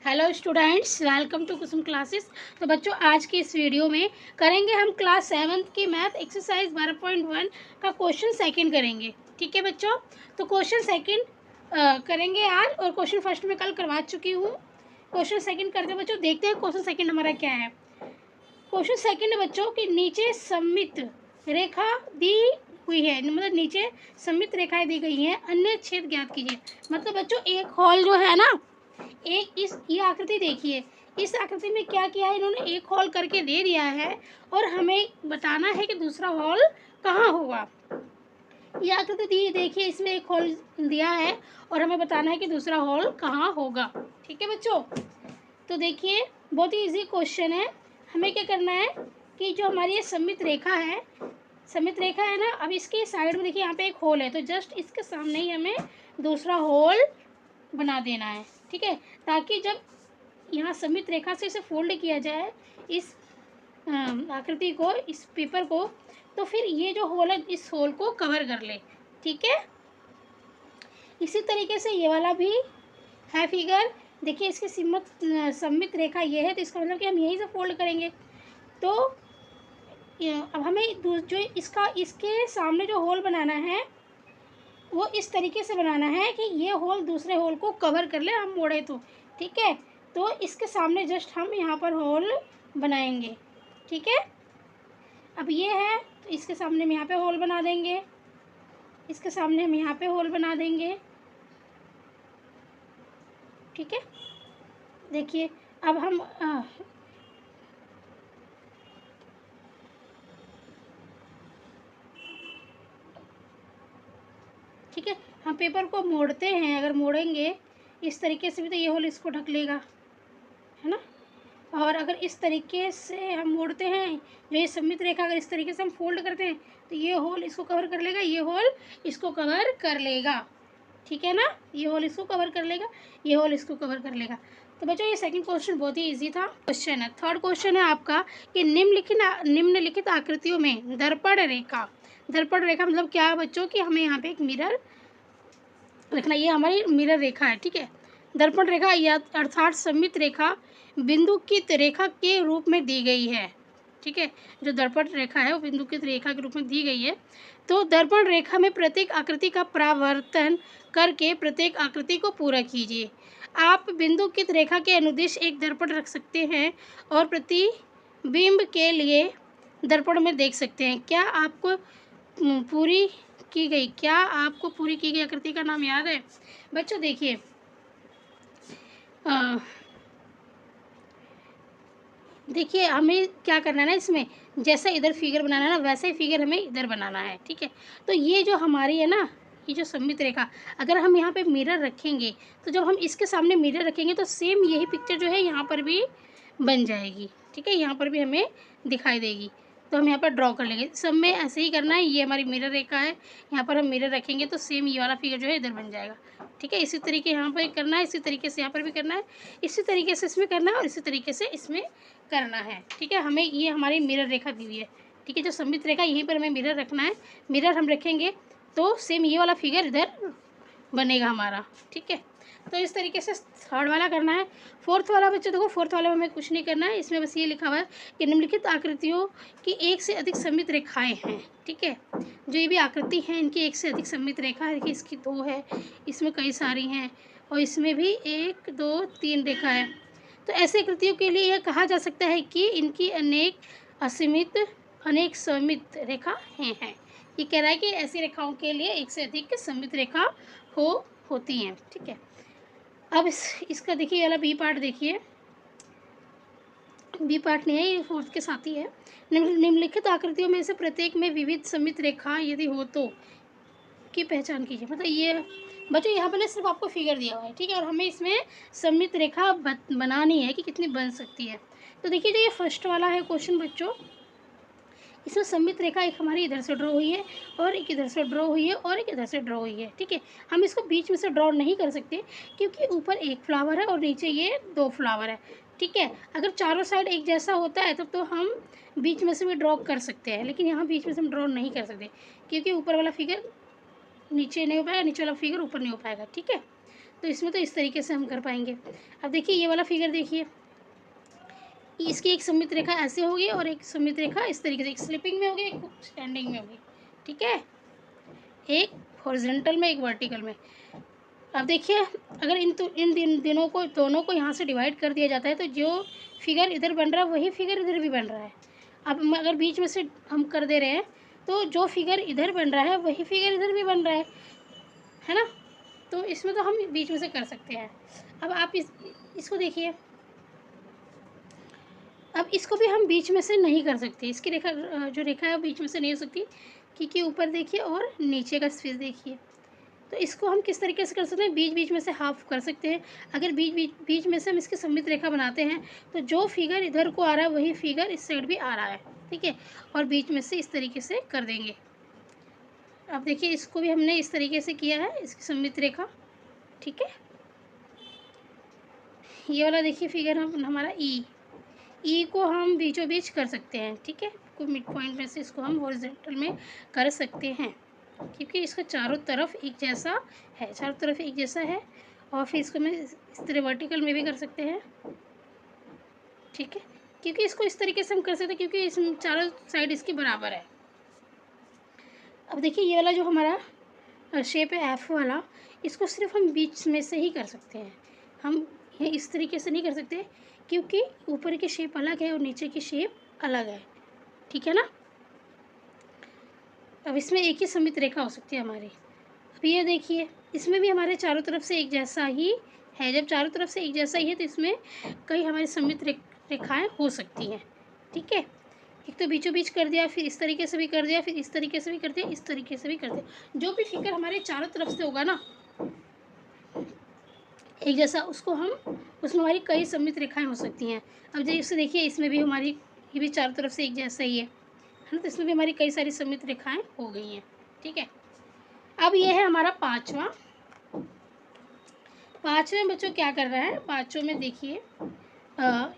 Hello students, welcome to Kusum classes. तो बच्चों, आज की इस वीडियो में करेंगे हम क्लास 7 की मैथ एक्सरसाइज 12.1 का क्वेश्चन सेकंड करेंगे। ठीक है बच्चों, तो क्वेश्चन सेकंड करेंगे आज, और क्वेश्चन फर्स्ट में कल करवा चुकी हूँ। क्वेश्चन सेकंड करते बच्चों, देखते हैं क्वेश्चन सेकंड हमारा क्या है। क्वेश्चन सेकंड है बच्चों कि नीचे सममित रेखा दी हुई है, मतलब नीचे सममित रेखाएं दी गई हैं, अन्य छेद ज्ञात कीजिए। मतलब बच्चों, एक हॉल जो है ना, एक ये आकृति देखिए, इस आकृति में क्या किया है इन्होंने, एक हॉल करके दे दिया है और हमें बताना है कि दूसरा हॉल कहाँ होगा। ये आकृति दी देखिए, इसमें एक हॉल दिया है और हमें बताना है कि दूसरा हॉल कहाँ होगा। ठीक है बच्चों, तो देखिए बहुत ही इजी क्वेश्चन है। हमें क्या करना है कि जो हमारी ये सममित रेखा है, सममित रेखा है ना, अब इसके साइड में देखिए यहाँ पे एक होल है, तो जस्ट इसके सामने ही हमें दूसरा होल बना देना है। ठीक है, ताकि जब यहाँ सममित रेखा से इसे फोल्ड किया जाए, इस आकृति को, इस पेपर को, तो फिर ये जो होल है इस होल को कवर कर ले। ठीक है, इसी तरीके से ये वाला भी है फिगर। देखिए इसकी सममित रेखा ये है, तो इसका मतलब कि हम यहीं से फोल्ड करेंगे। तो अब हमें जो इसका इसके सामने जो होल बनाना है वो इस तरीके से बनाना है कि ये होल दूसरे होल को कवर कर ले, हम मोड़े तो। ठीक है, तो इसके सामने जस्ट हम यहाँ पर होल बनाएंगे। ठीक है, अब ये है तो इसके सामने हम यहाँ पे होल बना देंगे, इसके सामने हम यहाँ पे होल बना देंगे। ठीक है, देखिए अब हम ठीक है, हम पेपर को मोड़ते हैं, अगर मोड़ेंगे इस तरीके से भी तो ये होल इसको ढक लेगा, है ना। और अगर इस तरीके से हम मोड़ते हैं, जो ये सममित रेखा अगर इस तरीके से हम फोल्ड करते हैं, तो ये होल इसको कवर कर लेगा, ये होल इसको कवर कर लेगा। ठीक है ना, ये होल इसको कवर कर लेगा, ये होल इसको कवर कर लेगा। तो बच्चों, ये सेकंड क्वेश्चन बहुत ही इजी था। क्वेश्चन है, थर्ड क्वेश्चन है आपका कि निम्नलिखित आकृतियों में दर्पण रेखा मतलब क्या है बच्चों, कि हमें यहाँ पे एक मिरर रखना, ये हमारी मिरर रेखा है। ठीक है, दर्पण रेखा या अर्थात सममित रेखा बिंदुकित रेखा के रूप में दी गई है। ठीक है, जो दर्पण रेखा है वो बिंदुकित रेखा के रूप में दी गई है। तो दर्पण रेखा में प्रत्येक आकृति का परावर्तन करके प्रत्येक आकृति को पूरा कीजिए। आप बिंदुकित रेखा के अनुदिश एक दर्पण रख सकते हैं और प्रतिबिंब के लिए दर्पण में देख सकते हैं। क्या आपको पूरी की गई आकृति का नाम याद है बच्चों? देखिए देखिए हमें क्या करना है ना, इसमें जैसा इधर फिगर बनाना है ना, वैसा ही फिगर हमें इधर बनाना है। ठीक है, तो ये जो हमारी है ना, ये जो सममित रेखा, अगर हम यहाँ पे मिरर रखेंगे, तो जब हम इसके सामने मिरर रखेंगे तो सेम यही पिक्चर जो है यहाँ पर भी बन जाएगी। ठीक है, यहाँ पर भी हमें दिखाई देगी, तो हम यहाँ पर ड्रॉ कर लेंगे। सब में ऐसे ही करना है, ये हमारी मिरर रेखा है, यहाँ पर हम मिरर रखेंगे तो सेम ये वाला फिगर जो है इधर बन जाएगा। ठीक है, इसी तरीके यहाँ पर करना है, इसी तरीके से यहाँ पर भी करना है, इसी तरीके से इसमें करना है और इसी तरीके से इसमें करना है। ठीक है, हमें ये हमारी मिरर रेखा दी हुई है। ठीक है, जो सममित रेखा यहीं पर हमें मिरर रखना है, मिरर हम रखेंगे तो सेम ये वाला फिगर इधर बनेगा हमारा। ठीक है, तो इस तरीके से थर्ड वाला करना है। फोर्थ वाला बच्चों देखो, फोर्थ वाले में हमें कुछ नहीं करना है, इसमें बस ये लिखा हुआ है कि निम्नलिखित आकृतियों की एक से अधिक सममित रेखाएं हैं। ठीक है, जो ये भी आकृति हैं इनकी एक से अधिक सममित रेखा है। देखिए इसकी 2 है, इसमें कई सारी हैं, और इसमें भी 1 2 3 रेखा है। तो ऐसे आकृतियों के लिए यह कहा जा सकता है कि इनकी अनेक सममित रेखा हैं। ये कह रहा है कि ऐसी रेखाओं के लिए एक से अधिक सममित रेखा होती हैं। ठीक है, अब इसका देखिए ये वाला बी पार्ट देखिए, बी पार्ट नहीं है, ये फोर्थ के साथ ही है। निम्नलिखित आकृतियों में से प्रत्येक में विविध सममित रेखा यदि हो तो की पहचान कीजिए। मतलब ये बच्चों यहाँ पर सिर्फ आपको फिगर दिया हुआ है। ठीक है, और हमें इसमें सममित रेखा बनानी है कि कितनी बन सकती है। तो देखिए जो ये फर्स्ट वाला है क्वेश्चन बच्चों, इसमें सममित रेखा एक हमारी इधर से ड्रॉ हुई है और एक इधर से ड्रॉ हुई है और एक इधर से ड्रॉ हुई है। ठीक है, हम इसको बीच में से ड्रॉ नहीं कर सकते क्योंकि ऊपर एक फ्लावर है और नीचे ये 2 फ्लावर है। ठीक है, अगर चारों साइड एक जैसा होता है तब तो हम बीच में से भी ड्रॉ कर सकते हैं, लेकिन यहाँ बीच में से हम ड्रॉ नहीं कर सकते क्योंकि ऊपर वाला फिगर नीचे नहीं हो पाएगा, नीचे वाला फिगर ऊपर नहीं हो पाएगा। ठीक है, तो इसमें तो इस तरीके से हम कर पाएंगे। अब देखिए ये वाला फिगर देखिए, इसकी एक सममित रेखा ऐसे होगी और एक सममित रेखा इस तरीके से, एक स्लिपिंग में होगी, एक स्टैंडिंग में होगी, ठीक है, एक हॉरिजॉन्टल में, एक वर्टिकल में। अब देखिए अगर दोनों को यहाँ से डिवाइड कर दिया जाता है तो जो फिगर इधर बन रहा है वही फिगर इधर भी बन रहा है। अब अगर बीच में से हम कर दे रहे हैं तो जो फिगर इधर बन रहा है वही फिगर इधर भी बन रहा है ना। तो इसमें तो हम बीच में से कर सकते हैं। अब आप इसको देखिए, अब इसको भी हम बीच में से नहीं कर सकते, इसकी रेखा जो रेखा है वो बीच में से नहीं हो सकती, क्योंकि ऊपर देखिए और नीचे का स्पेस देखिए। तो इसको हम किस तरीके से कर सकते हैं, बीच बीच में से हाफ कर सकते हैं। अगर बीच में से हम इसकी सममित रेखा बनाते हैं तो जो फिगर इधर को आ रहा है वही फिगर इस साइड भी आ रहा है, ठीक है, और बीच में से इस तरीके से कर देंगे। अब देखिए इसको भी हमने इस तरीके से किया है, इसकी सममित रेखा, ठीक है। ये वाला देखिए फिगर हमारा ई को हम बीचों बीच कर सकते हैं, ठीक है, कोई मिड पॉइंट में से इसको हम हॉरिजॉन्टल में कर सकते हैं, क्योंकि इसका चारों तरफ एक जैसा है, और फिर इसको मैं इस तरह वर्टिकल में भी कर सकते हैं, ठीक है, क्योंकि इसको इस तरीके से हम कर सकते हैं क्योंकि इस चारों साइड इसके बराबर है। अब देखिए ये वाला जो हमारा शेप है एफ वाला, इसको सिर्फ हम बीच में से ही कर सकते हैं, हम ये इस तरीके से नहीं कर सकते क्योंकि ऊपर की शेप अलग है और नीचे की शेप अलग है, ठीक है ना। अब इसमें एक ही सममित रेखा हो सकती है हमारी। अब ये देखिए इसमें भी हमारे चारों तरफ से एक जैसा ही है, जब चारों तरफ से एक जैसा ही है तो इसमें कई हमारी सममित रेखाएं हो सकती हैं, ठीक है। एक तो बीचों बीच कर दिया, फिर इस तरीके से भी कर दिया, फिर इस तरीके से भी कर दिया, इस तरीके से भी कर दिया, जो भी फिगर हमारे चारों तरफ से होगा ना एक जैसा, उसको हम उसमें हमारी कई सममित रेखाएं हो सकती हैं। अब जैसे देखिए इसमें भी हमारी ये भी चारों तरफ से एक जैसा ही है ना, तो इसमें भी हमारी कई सारी सममित रेखाएं हो गई हैं, ठीक है। अब ये है हमारा पांचवा बच्चों क्या कर रहा है, पांचों में देखिए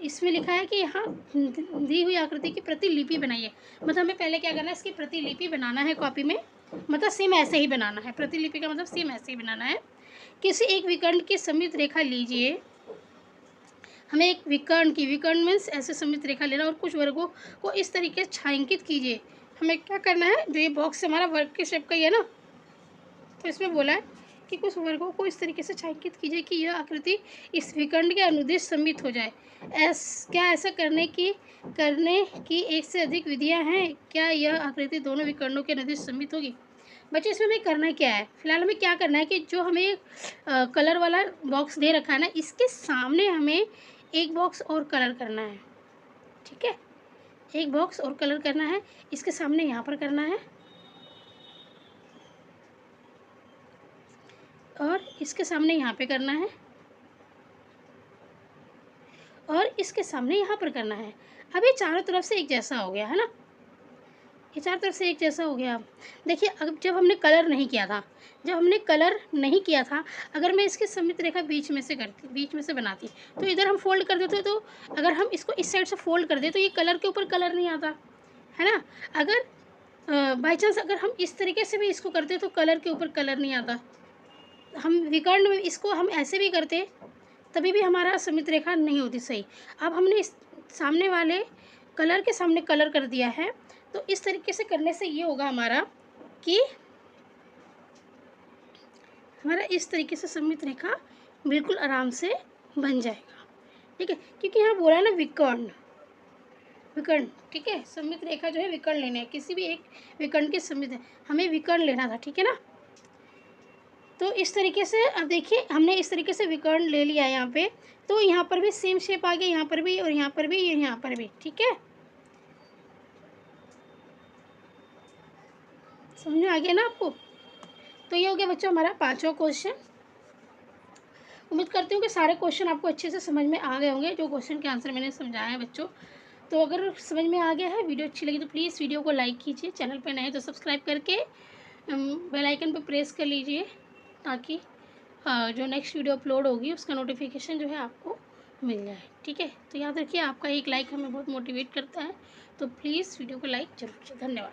इसमें लिखा है कि यहाँ दी हुई आकृति की प्रतिलिपि बनाइए। मतलब हमें पहले क्या करना है, इसकी प्रतिलिपि बनाना है कॉपी में, मतलब सेम ऐसे ही बनाना है, प्रतिलिपि का मतलब सेम ऐसे ही बनाना है। किसी एक विकर्ण की सममित रेखा लीजिए, हमें एक विकर्ण मीन्स ऐसे सममित रेखा लेना और कुछ वर्गों को इस तरीके से छायांकित कीजिए। हमें क्या करना है, जो ये बॉक्स हमारा वर्ग के शेप का ही है ना, तो इसमें बोला है कि कुछ वर्गों को इस तरीके से छायांकित कीजिए कि यह आकृति इस विकर्ण के अनुदिश सममित हो जाए। क्या ऐसा करने की एक से अधिक विधियां हैं? क्या यह आकृति दोनों विकर्णों के अनुदिश सममित होगी? बच्चों इसमें हमें करना क्या है, फिलहाल हमें क्या करना है कि जो हमें कलर वाला बॉक्स दे रखा है ना, इसके सामने हमें एक बॉक्स और कलर करना है, ठीक है, एक बॉक्स और कलर करना है, इसके सामने यहाँ पर करना है और इसके सामने यहाँ पे करना है और इसके सामने यहाँ पर करना है। अब ये चारों तरफ से एक जैसा हो गया है ना, ये चारों तरफ से एक जैसा हो गया। देखिए अब जब हमने कलर नहीं किया था, अगर मैं इसकी सममित रेखा बीच में से बनाती तो इधर हम फोल्ड कर देते, तो अगर हम इसको इस साइड से फोल्ड कर दे तो ये कलर के ऊपर कलर नहीं आता है ना। अगर बाई चांस अगर हम इस तरीके से भी इसको करते तो कलर के ऊपर कलर नहीं आता। हम विकर्ण में इसको हम ऐसे भी करते तभी भी हमारा सममित रेखा नहीं होती सही। अब हमने इस सामने वाले कलर के सामने कलर कर दिया है, तो इस तरीके से करने से ये होगा हमारा कि हमारा इस तरीके से सममित रेखा बिल्कुल आराम से बन जाएगा, ठीक है, क्योंकि यहाँ बोला है ना विकर्ण, ठीक है, सममित रेखा जो है विकर्ण लेना है, किसी भी एक विकर्ण के सममित है हमें विकर्ण लेना था, ठीक है ना। तो इस तरीके से अब देखिए हमने इस तरीके से विकर्ण ले लिया यहाँ पे, तो यहाँ पर भी सेम शेप आ गया, यहाँ पर भी और यहाँ पर भी, यहाँ पर भी, ठीक है, समझ में आ गया ना आपको। तो ये हो गया बच्चों हमारा पांचवा क्वेश्चन। उम्मीद करती हूँ कि सारे क्वेश्चन आपको अच्छे से समझ में आ गए होंगे, जो क्वेश्चन के आंसर मैंने समझाया है बच्चों। तो अगर समझ में आ गया है, वीडियो अच्छी लगी तो प्लीज़ वीडियो को लाइक कीजिए, चैनल पर नए तो सब्सक्राइब करके बेल आइकन पर प्रेस कर लीजिए, ताकि जो नेक्स्ट वीडियो अपलोड होगी उसका नोटिफिकेशन जो है आपको मिल जाए, ठीक है। तो याद रखिए आपका एक लाइक हमें बहुत मोटिवेट करता है, तो प्लीज़ वीडियो को लाइक जरूर कीजिए। धन्यवाद।